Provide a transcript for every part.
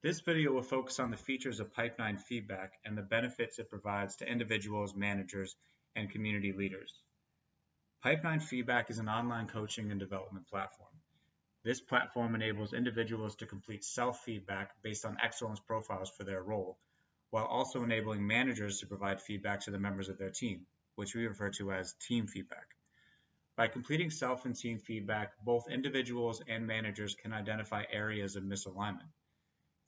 This video will focus on the features of Pipe9 Feedback and the benefits it provides to individuals, managers, and community leaders. Pipe9 Feedback is an online coaching and development platform. This platform enables individuals to complete self-feedback based on excellence profiles for their role, while also enabling managers to provide feedback to the members of their team, which we refer to as team feedback. By completing self and team feedback, both individuals and managers can identify areas of misalignment.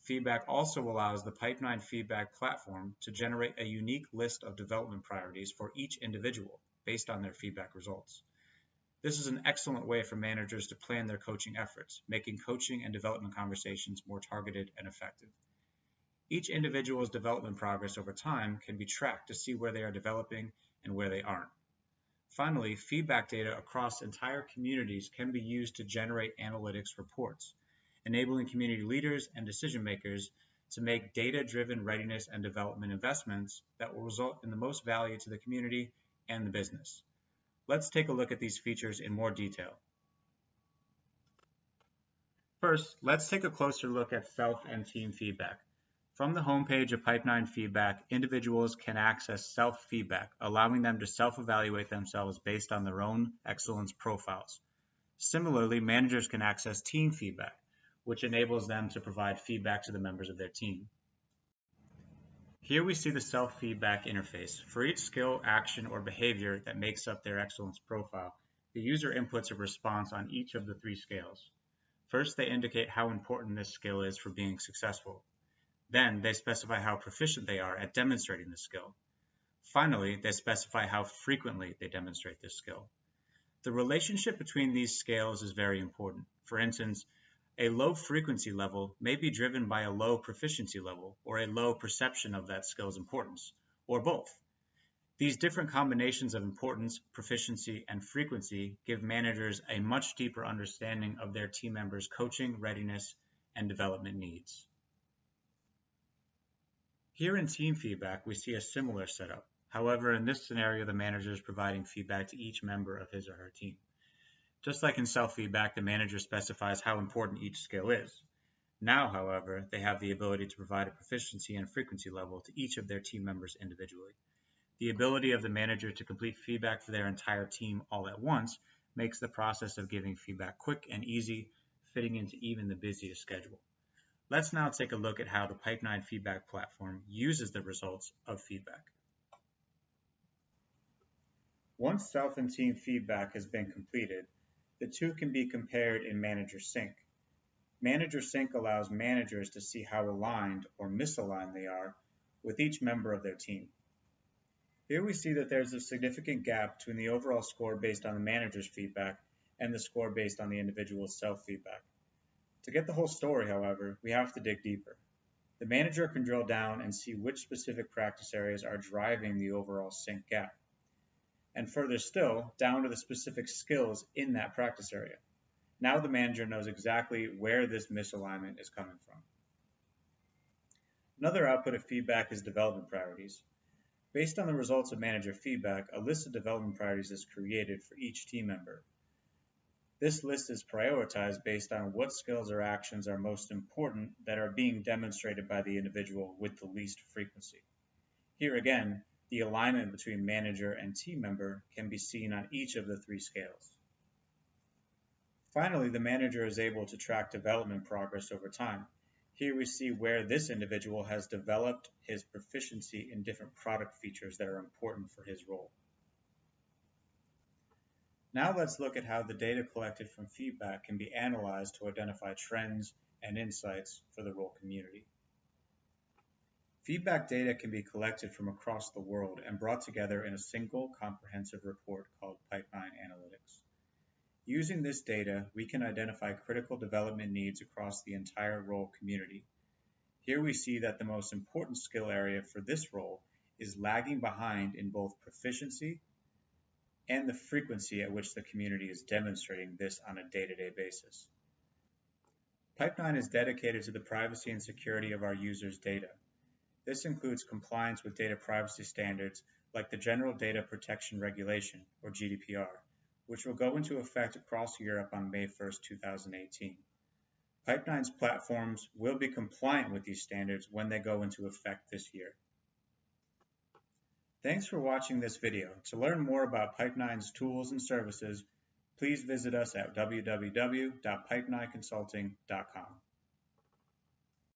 Feedback also allows the Pipe9 Feedback platform to generate a unique list of development priorities for each individual based on their feedback results. This is an excellent way for managers to plan their coaching efforts, making coaching and development conversations more targeted and effective. Each individual's development progress over time can be tracked to see where they are developing and where they aren't. Finally, feedback data across entire communities can be used to generate analytics reports, enabling community leaders and decision makers to make data-driven readiness and development investments that will result in the most value to the community and the business. Let's take a look at these features in more detail. First, let's take a closer look at self and team feedback. From the homepage of Pipe9 Feedback, individuals can access self-feedback, allowing them to self-evaluate themselves based on their own excellence profiles. Similarly, managers can access team feedback, which enables them to provide feedback to the members of their team. Here we see the self-feedback interface. For each skill, action, or behavior that makes up their excellence profile, the user inputs a response on each of the three scales. First, they indicate how important this skill is for being successful. Then, they specify how proficient they are at demonstrating the skill. Finally, they specify how frequently they demonstrate this skill. The relationship between these scales is very important. For instance, a low frequency level may be driven by a low proficiency level or a low perception of that skill's importance, or both. These different combinations of importance, proficiency, and frequency give managers a much deeper understanding of their team members' coaching, readiness, and development needs. Here in team feedback, we see a similar setup. However, in this scenario, the manager is providing feedback to each member of his or her team. Just like in self-feedback, the manager specifies how important each skill is. Now, however, they have the ability to provide a proficiency and frequency level to each of their team members individually. The ability of the manager to complete feedback for their entire team all at once makes the process of giving feedback quick and easy, fitting into even the busiest schedule. Let's now take a look at how the Pipe9 Feedback platform uses the results of feedback. Once self and team feedback has been completed, the two can be compared in Manager Sync. Manager Sync allows managers to see how aligned or misaligned they are with each member of their team. Here we see that there's a significant gap between the overall score based on the manager's feedback and the score based on the individual's self-feedback. To get the whole story, however, we have to dig deeper. The manager can drill down and see which specific practice areas are driving the overall sync gap, and further still, down to the specific skills in that practice area. Now the manager knows exactly where this misalignment is coming from. Another output of feedback is development priorities. Based on the results of manager feedback, a list of development priorities is created for each team member. This list is prioritized based on what skills or actions are most important that are being demonstrated by the individual with the least frequency. Here again, the alignment between manager and team member can be seen on each of the three scales. Finally, the manager is able to track development progress over time. Here we see where this individual has developed his proficiency in different product features that are important for his role. Now let's look at how the data collected from feedback can be analyzed to identify trends and insights for the role community. Feedback data can be collected from across the world and brought together in a single comprehensive report called Pipe9 Analytics. Using this data, we can identify critical development needs across the entire role community. Here we see that the most important skill area for this role is lagging behind in both proficiency and the frequency at which the community is demonstrating this on a day-to-day basis. Pipe9 is dedicated to the privacy and security of our users' data. This includes compliance with data privacy standards like the General Data Protection Regulation, or GDPR, which will go into effect across Europe on May 1, 2018. Pipe9's platforms will be compliant with these standards when they go into effect this year. Thanks for watching this video. To learn more about Pipe9's tools and services, please visit us at www.pipe9consulting.com.